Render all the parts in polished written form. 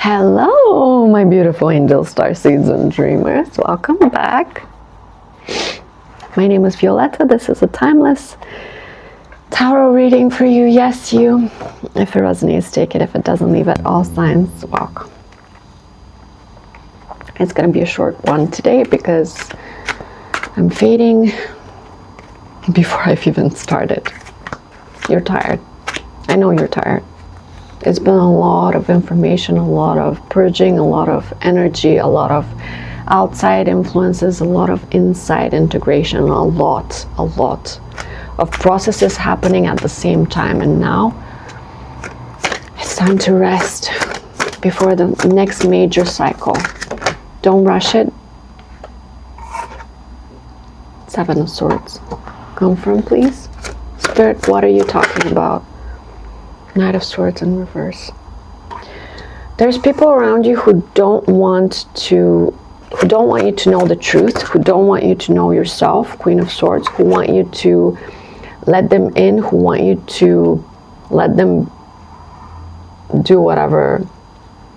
Hello, my beautiful angels, starseeds, and dreamers. Welcome back. My name is Violeta. This is a timeless tarot reading for you. Yes, you. If it resonates, take it. If it doesn't, leave it. All signs, walk. It's going to be a short one today because I'm fading before I've even started. You're tired. I know you're tired. It's been a lot of information, a lot of purging, a lot of energy, a lot of outside influences, a lot of inside integration, a lot of processes happening at the same time. And now it's time to rest before the next major cycle. Don't rush it. Seven of Swords. Confirm, please. Spirit, what are you talking about? Knight of Swords in reverse. There's people around you who don't want you to know the truth, who don't want you to know yourself, Queen of Swords, who want you to let them in, who want you to let them do whatever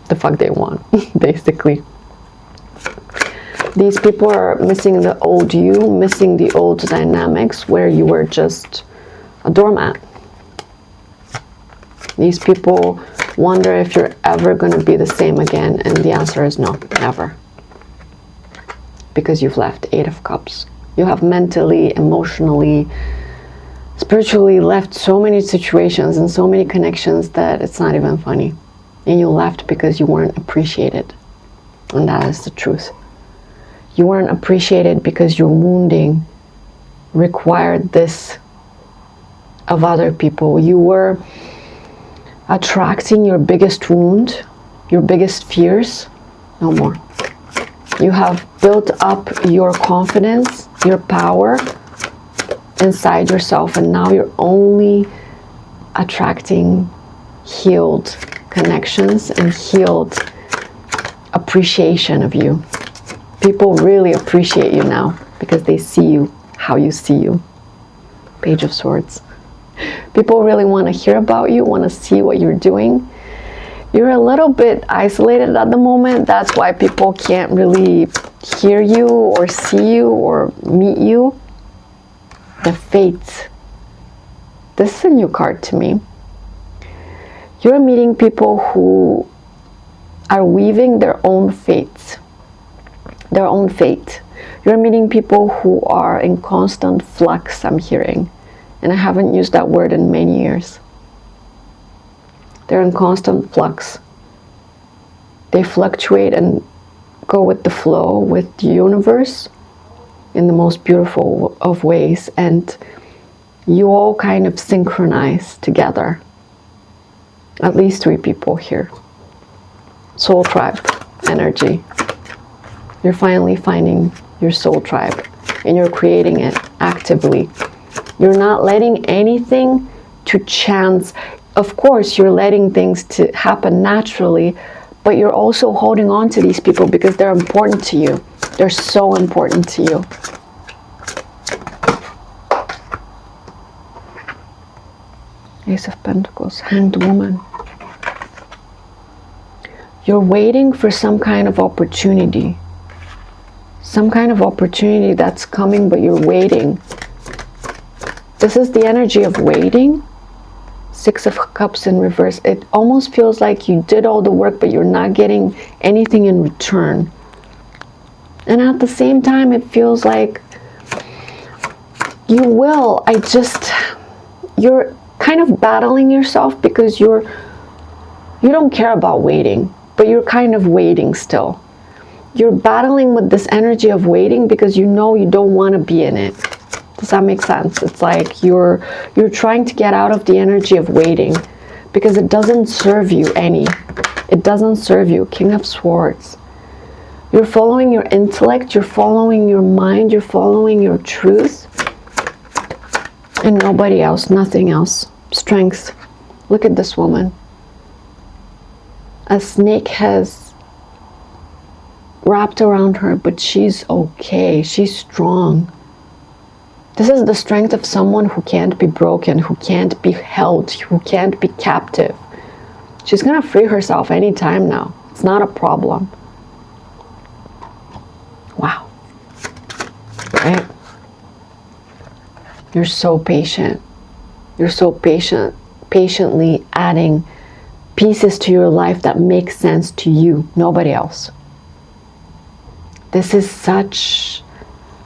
the fuck they want, basically. These people are missing the old you, missing the old dynamics where you were just a doormat. These people wonder if you're ever going to be the same again, and the answer is no, never. Because you've left. Eight of Cups. You have mentally, emotionally, spiritually left so many situations and so many connections that it's not even funny. And you left because you weren't appreciated. And that is the truth. You weren't appreciated because your wounding required this of other people. You were attracting your biggest wound, your biggest fears. No more. You have built up your confidence, your power inside yourself, and now you're only attracting healed connections and healed appreciation of you. People really appreciate you now because they see you how you see you. Page of Swords. People really want to hear about you, want to see what you're doing. You're a little bit isolated at the moment. That's why people can't really hear you or see you or meet you. The Fates. This is a new card to me. You're meeting people who are weaving their own fates. Their own fate. You're meeting people who are in constant flux, I'm hearing. And I haven't used that word in many years. They're in constant flux. They fluctuate and go with the flow, with the universe in the most beautiful of ways. And you all kind of synchronize together. At least three people here. Soul tribe energy. You're finally finding your soul tribe. And you're creating it actively. You're not letting anything to chance. Of course, you're letting things to happen naturally, but you're also holding on to these people because they're important to you. They're so important to you. Ace of Pentacles, Hanged Woman. You're waiting for some kind of opportunity. Some kind of opportunity that's coming, but you're waiting. This is the energy of waiting. Six of Cups in reverse. It almost feels like you did all the work, but you're not getting anything in return. And at the same time, it feels like you will. You're kind of battling yourself because you don't care about waiting, but you're kind of waiting still. You're battling with this energy of waiting because you know you don't want to be in it. Does that make sense? It's like you're trying to get out of the energy of waiting because it doesn't serve you any. It doesn't serve you. King of Swords. You're following your intellect, you're following your mind, you're following your truth. And nobody else, nothing else. Strength. Look at this woman. A snake has wrapped around her, but she's okay. She's strong. This is the strength of someone who can't be broken, who can't be held, who can't be captive. She's gonna free herself anytime now. It's not a problem. Wow. Right? You're so patient. You're so patient, patiently adding pieces to your life that make sense to you, nobody else. This is such,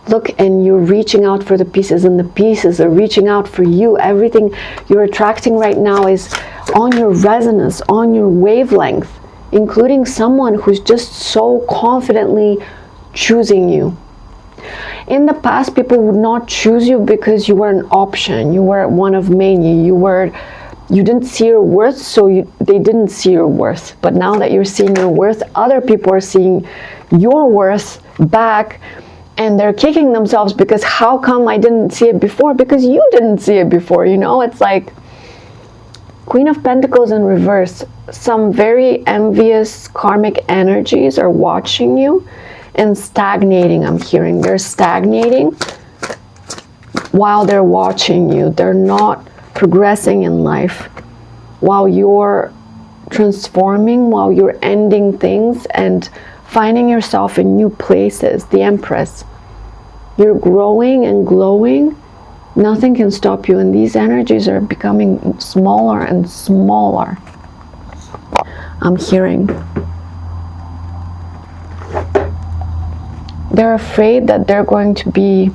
look, and you're reaching out for the pieces, and the pieces are reaching out for you. Everything you're attracting right now is on your resonance, on your wavelength, including someone who's just so confidently choosing you. In the past, people would not choose you because you were an option. You were one of many. You didn't see your worth, so they didn't see your worth. But now that you're seeing your worth, other people are seeing your worth back, and they're kicking themselves because how come I didn't see it before? Because you didn't see it before, you know? It's like Queen of Pentacles in reverse. Some very envious karmic energies are watching you and stagnating. I'm hearing they're stagnating while they're watching you. They're not progressing in life while you're transforming, while you're ending things and finding yourself in new places. The Empress, you're growing and glowing. Nothing can stop you, and these energies are becoming smaller and smaller. I'm hearing they're afraid that they're going to be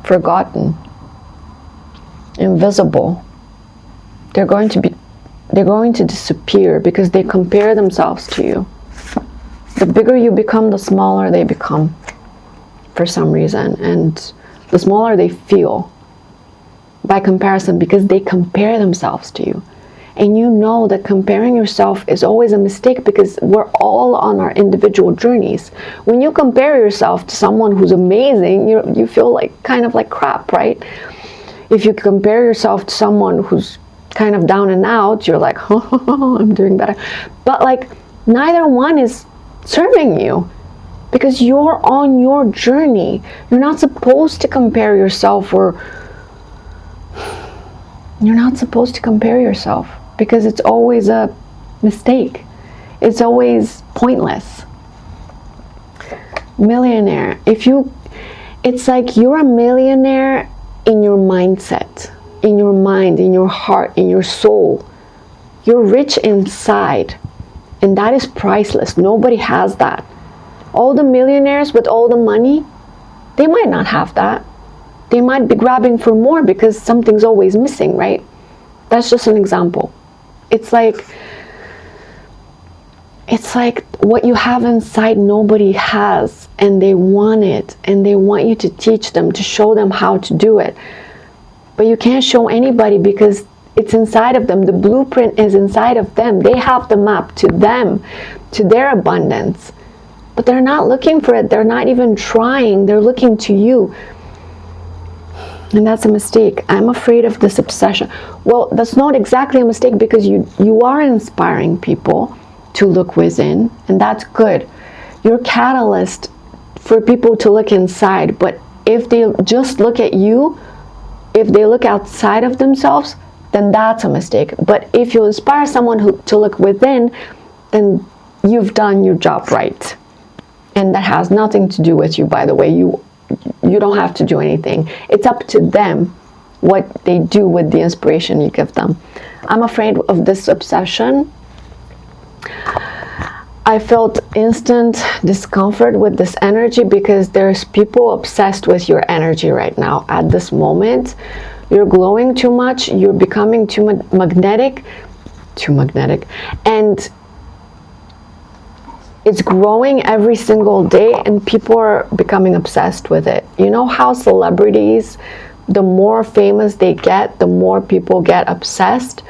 forgotten, invisible. They're going to disappear because they compare themselves to you. The bigger you become, the smaller they become for some reason, and the smaller they feel by comparison because they compare themselves to you. And you know that comparing yourself is always a mistake because we're all on our individual journeys. When you compare yourself to someone who's amazing, you feel like kind of like crap, right? If you compare yourself to someone who's kind of down and out, you're like, oh, I'm doing better. But like neither one is serving you because you're on your journey. You're not supposed to compare yourself, or you're not supposed to compare yourself because it's always a mistake. It's always pointless. Millionaire. It's like you're a millionaire in your mindset, in your mind, in your heart, in your soul. You're rich inside, and that is priceless. Nobody has that. All the millionaires with all the money, they might not have that. They might be grabbing for more because something's always missing, right? That's just an example. It's like what you have inside nobody has, and they want it, and they want you to teach them, to show them how to do it. But you can't show anybody because it's inside of them. The blueprint is inside of them. They have the map to them, to their abundance. But they're not looking for it. They're not even trying. They're looking to you. And that's a mistake. I'm afraid of this obsession. Well, that's not exactly a mistake because you are inspiring people to look within, and that's good. You're a catalyst for people to look inside. But if they just look at you, if they look outside of themselves, then that's a mistake. But if you inspire someone to look within, then you've done your job right. And that has nothing to do with you, by the way. You don't have to do anything. It's up to them what they do with the inspiration you give them. I'm afraid of this obsession. I felt instant discomfort with this energy because there's people obsessed with your energy right now at this moment. You're glowing too much. You're becoming too magnetic, and it's growing every single day, and people are becoming obsessed with it. You know how celebrities, the more famous they get, the more people get obsessed?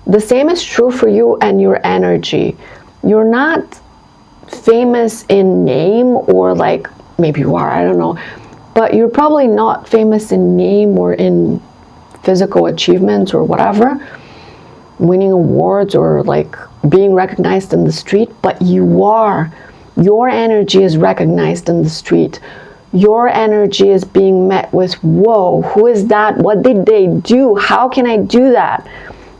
The same is true for you and your energy. You're not famous in name, or like maybe you are, I don't know, but you're probably not famous in name or in physical achievements or whatever, winning awards or like being recognized in the street, but you are. Your energy is recognized in the street. Your energy is being met with, whoa, who is that? What did they do? How can I do that?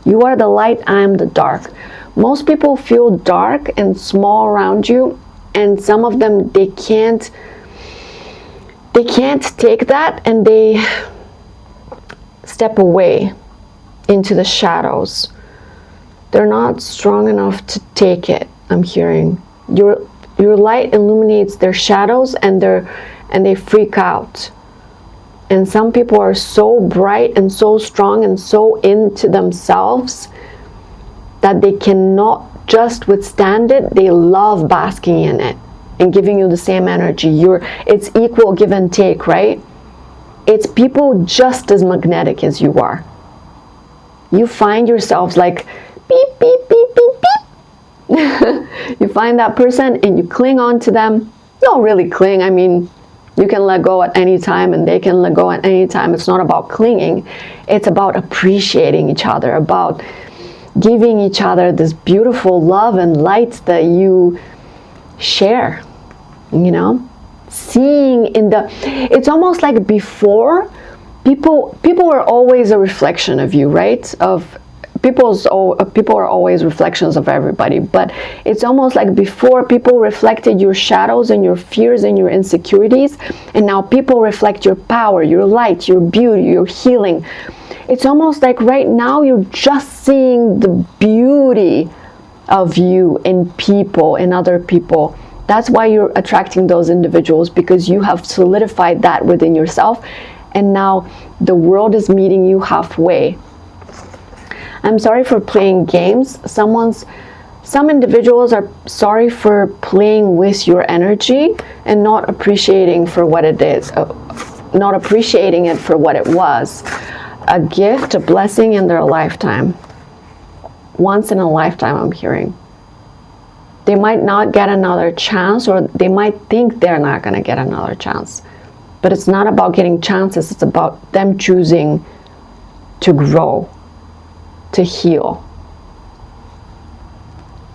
You are the light, I am the dark. Most people feel dark and small around you, and some of them, they can't take that, and they step away into the shadows. They're not strong enough to take it, I'm hearing. Your light illuminates their shadows, and they freak out. And some people are so bright and so strong and so into themselves that they cannot just withstand it. They love basking in it and giving you the same energy. It's equal give and take, right? It's people just as magnetic as you are. You find yourselves like beep, beep, beep, beep, beep. You find that person and you cling on to them. Don't really cling. I mean, you can let go at any time and they can let go at any time. It's not about clinging. It's about appreciating each other, about giving each other this beautiful love and light that you share, you know? Seeing in the, it's almost like before, people are always a reflection of you, right? People are always reflections of everybody, but it's almost like before, people reflected your shadows and your fears and your insecurities, and now people reflect your power, your light, your beauty, your healing. It's almost like right now you're just seeing the beauty of you in people, in other people. That's why you're attracting those individuals, because you have solidified that within yourself, and now the world is meeting you halfway. I'm sorry for playing games. Some individuals are sorry for playing with your energy and not appreciating for what it is, not appreciating it for what it was. A gift, a blessing in their lifetime. Once in a lifetime, I'm hearing. They might not get another chance, or they might think they're not going to get another chance. But it's not about getting chances. It's about them choosing to grow, to heal.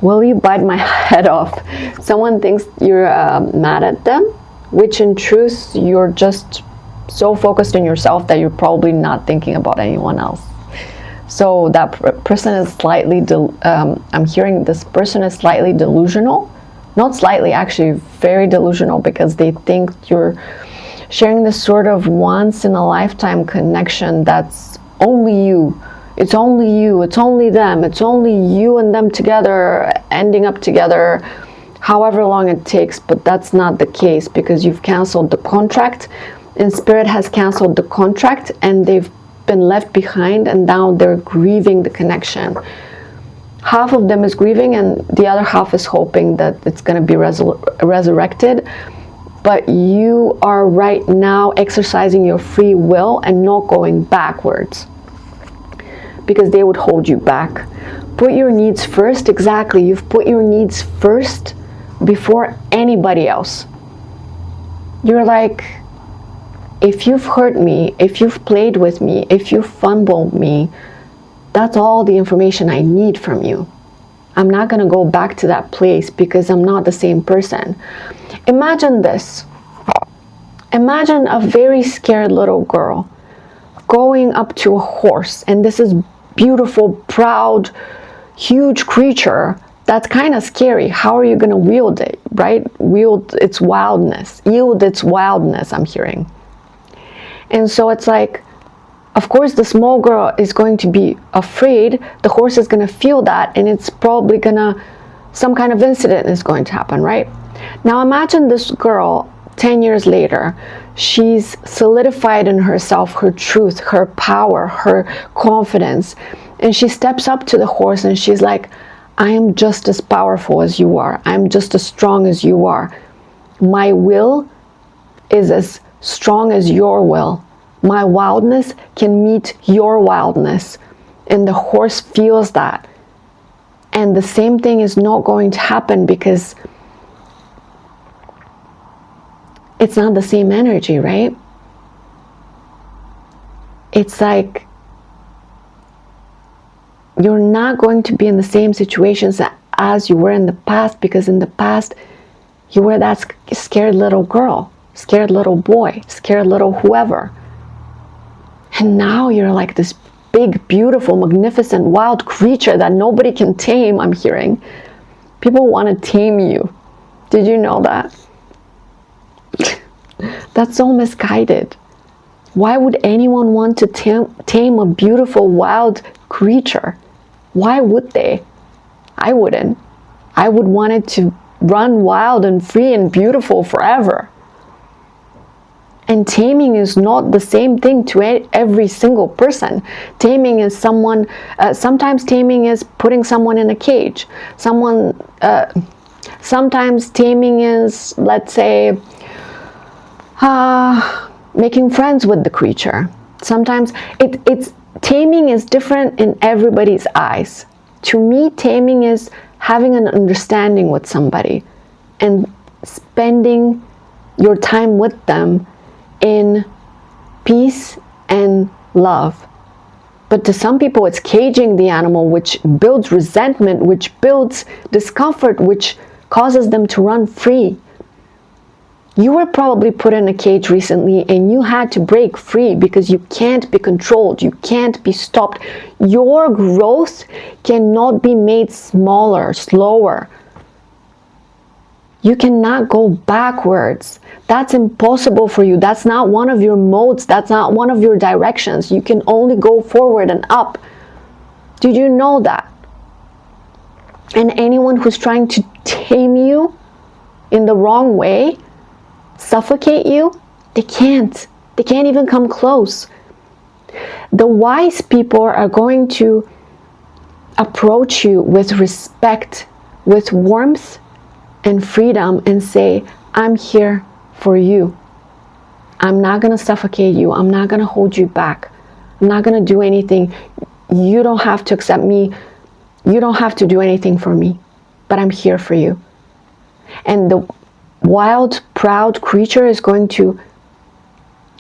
Will you bite my head off? Someone thinks you're mad at them, which in truth, you're just so focused on yourself that you're probably not thinking about anyone else. So that person is slightly, I'm hearing this person is slightly delusional. Not slightly, actually very delusional, because they think you're sharing this sort of once in a lifetime connection that's only you. It's only you, it's only them, it's only you and them together, ending up together, however long it takes. But that's not the case, because you've canceled the contract, and Spirit has canceled the contract, and they've been left behind, and now they're grieving the connection. Half of them is grieving, and the other half is hoping that it's going to be resurrected. But you are right now exercising your free will and not going backwards, because they would hold you back. Put your needs first. Exactly. You've put your needs first before anybody else. You're like, if you've hurt me, if you've played with me, if you've fumbled me, that's all the information I need from you. I'm not going to go back to that place, because I'm not the same person. Imagine this. Imagine a very scared little girl going up to a horse, and this is beautiful, proud, huge creature that's kind of scary. How are you going to wield it, right? Wield its wildness, yield its wildness, I'm hearing. And so it's like, of course, the small girl is going to be afraid. The horse is going to feel that, and it's probably some kind of incident is going to happen, right? Now imagine this girl 10 years later. She's solidified in herself, her truth, her power, her confidence. And she steps up to the horse and she's like, I am just as powerful as you are. I'm just as strong as you are. My will is as strong as your will. My wildness can meet your wildness. And the horse feels that. And the same thing is not going to happen, because it's not the same energy, right? It's like you're not going to be in the same situations as you were in the past, because in the past you were that scared little girl, scared little boy, scared little whoever. And now you're like this big, beautiful, magnificent, wild creature that nobody can tame, I'm hearing. People want to tame you. Did you know that? That's so misguided. Why would anyone want to tame a beautiful, wild creature? Why would they? I wouldn't. I would want it to run wild and free and beautiful forever. And taming is not the same thing to every single person. Taming is someone, sometimes taming is putting someone in a cage. Sometimes taming is, let's say, making friends with the creature. Sometimes taming is different in everybody's eyes. To me, taming is having an understanding with somebody and spending your time with them in peace and love. But to some people, it's caging the animal, which builds resentment, which builds discomfort, which causes them to run free. You were probably put in a cage recently and you had to break free because you can't be controlled, you can't be stopped. Your growth cannot be made smaller, slower. You cannot go backwards. That's impossible for you. That's not one of your modes. That's not one of your directions. You can only go forward and up. Did you know that? And anyone who's trying to tame you in the wrong way, suffocate you, they can't. They can't even come close. The wise people are going to approach you with respect, with warmth and freedom, and say, I'm here for you. I'm not going to suffocate you. I'm not going to hold you back. I'm not going to do anything. You don't have to accept me. You don't have to do anything for me, but I'm here for you. And the wild, proud creature is going to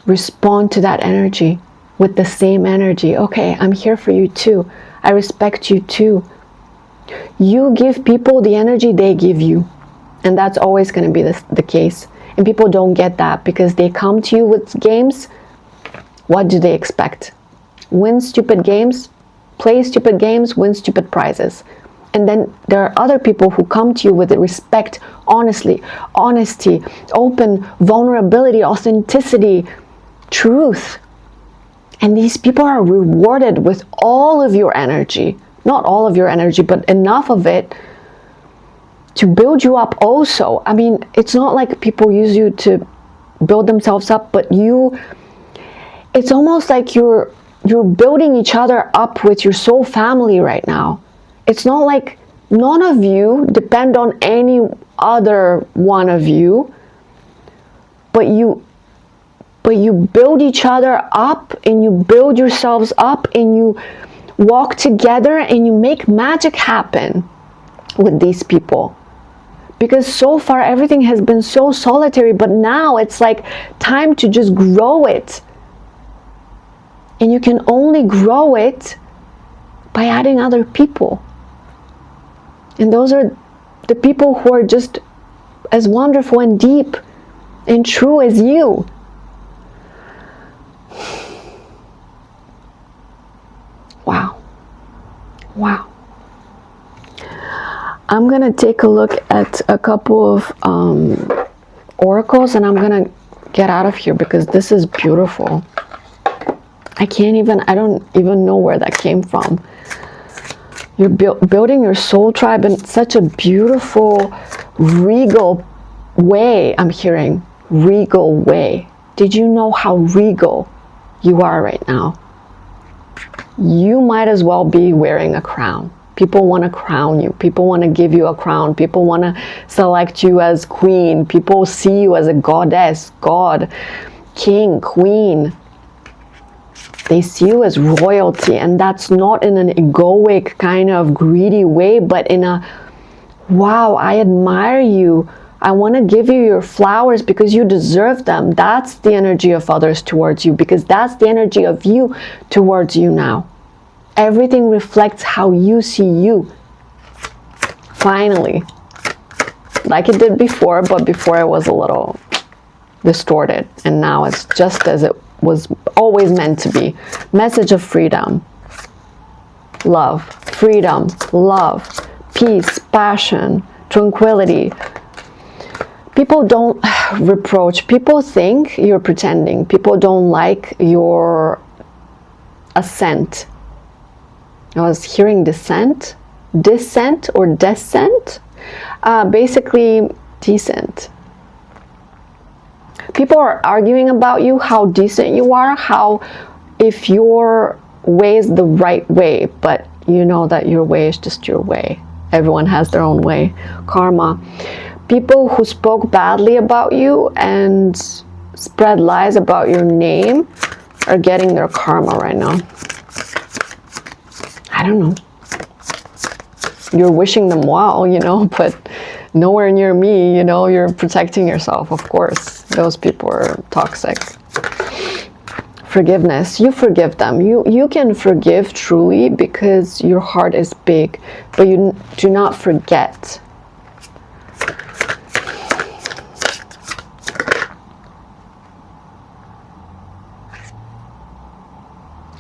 respond to that energy with the same energy. Okay, I'm here for you too. I respect you too. You give people the energy they give you. And that's always going to be the case. And people don't get that because they come to you with games. What do they expect? Win stupid games, play stupid games, win stupid prizes. And then there are other people who come to you with respect, honesty, open, vulnerability, authenticity, truth. And these people are rewarded with all of your energy. Not all of your energy, but enough of it to build you up also. I mean, it's not like people use you to build themselves up, but it's almost like you're building each other up with your soul family right now. It's not like none of you depend on any other one of you, but you build each other up and you build yourselves up and you walk together and you make magic happen with these people. Because so far everything has been so solitary, but now it's like time to just grow it. And you can only grow it by adding other people. And those are the people who are just as wonderful and deep and true as you. Wow. Wow. I'm going to take a look at a couple of oracles and I'm going to get out of here because this is beautiful. I don't even know where that came from. You're building your soul tribe in such a beautiful, regal way. I'm hearing regal way. Did you know how regal you are right now? You might as well be wearing a crown. People want to crown you. People want to give you a crown. People want to select you as queen. People see you as a goddess, god, king, queen. They see you as royalty, and that's not in an egoic kind of greedy way, but in a, wow, I admire you. I want to give you your flowers because you deserve them. That's the energy of others towards you, because that's the energy of you towards you now. Everything reflects how you see you. Finally. Like it did before, but before it was a little distorted. And now it's just as it was always meant to be. Message of freedom. love, freedom, love, peace, passion, tranquility. People don't reproach. People think you're pretending. People don't like your assent. I was hearing dissent or descent. Basically, decent. People are arguing about you, how decent you are, how if your way is the right way, but you know that your way is just your way. Everyone has their own way. Karma. People who spoke badly about you and spread lies about your name are getting their karma right now. I don't know. You're wishing them well, you know, but nowhere near me, you know, you're protecting yourself, of course. Those people are toxic. Forgiveness. You forgive them. You can forgive truly because your heart is big, but you do not forget.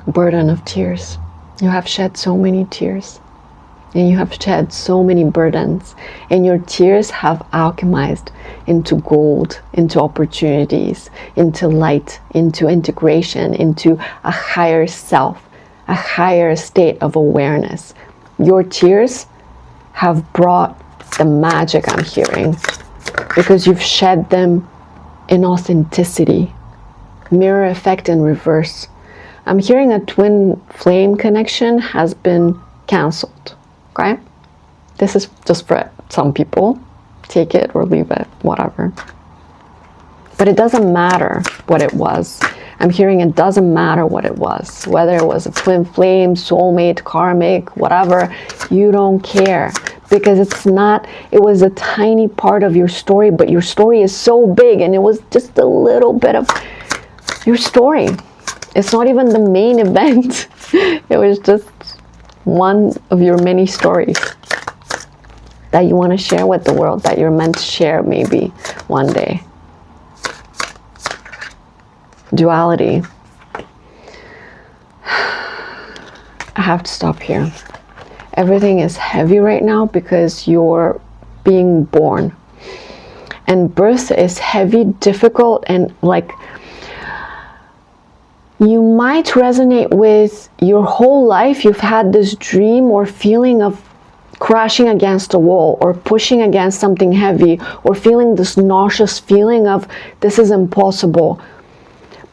Burden of tears. You have shed so many tears. And you have shed so many burdens, and your tears have alchemized into gold, into opportunities, into light, into integration, into a higher self, a higher state of awareness. Your tears have brought the magic I'm hearing because you've shed them in authenticity. Mirror effect in reverse. I'm hearing a twin flame connection has been cancelled. Okay? This is just for some people. Take it or leave it, whatever. But it doesn't matter what it was. I'm hearing it doesn't matter what it was. Whether it was a twin flame, soulmate, karmic, whatever, you don't care. Because it's not, it was a tiny part of your story, but your story is so big and it was just a little bit of your story. It's not even the main event. It was just one of your many stories that you want to share with the world, that you're meant to share maybe one day. Duality. I have to stop here. Everything is heavy right now because you're being born. And birth is heavy, difficult, and like you might resonate with your whole life. You've had this dream or feeling of crashing against a wall or pushing against something heavy or feeling this nauseous feeling of this is impossible.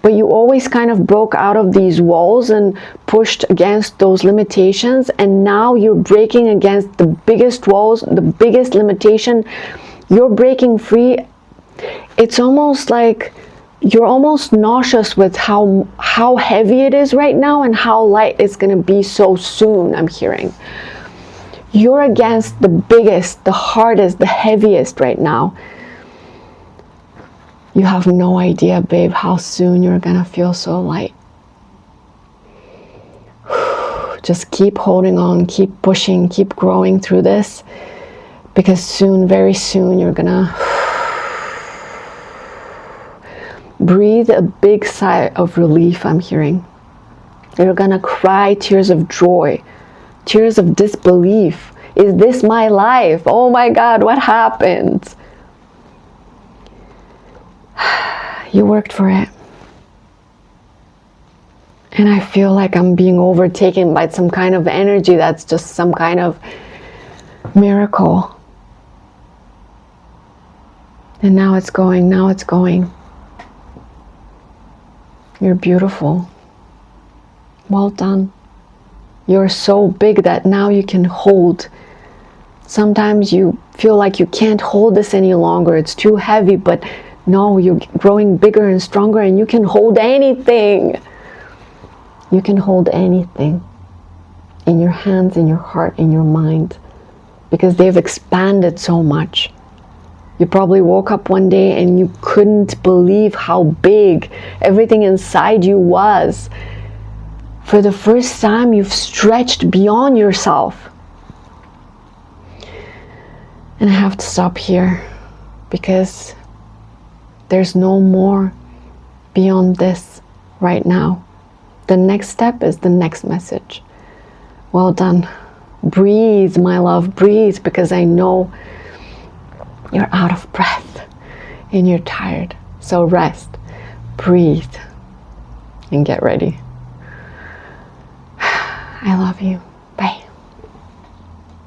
But you always kind of broke out of these walls and pushed against those limitations, and now you're breaking against the biggest walls, the biggest limitation. You're breaking free. It's almost like you're almost nauseous with how heavy it is right now and how light it's going to be so soon, I'm hearing. You're against the biggest, the hardest, the heaviest right now. You have no idea, babe, how soon you're going to feel so light. Just keep holding on, keep pushing, keep growing through this, because soon, very soon, you're going to breathe a big sigh of relief, I'm hearing. You're gonna cry tears of joy, tears of disbelief. Is this my life? Oh my God, what happened? You worked for it. And I feel like I'm being overtaken by some kind of energy that's just some kind of miracle. And now it's going, now it's going. You're beautiful. Well done. You're so big that now you can hold. Sometimes you feel like you can't hold this any longer. It's too heavy, but no, you're growing bigger and stronger and you can hold anything. You can hold anything in your hands, in your heart, in your mind, because they've expanded so much. You probably woke up one day and you couldn't believe how big everything inside you was. For the first time, you've stretched beyond yourself. And I have to stop here because there's no more beyond this right now. The next step is the next message. Well done. Breathe, my love, breathe, because I know you're out of breath and you're tired. So rest, breathe, and get ready. I love you. Bye.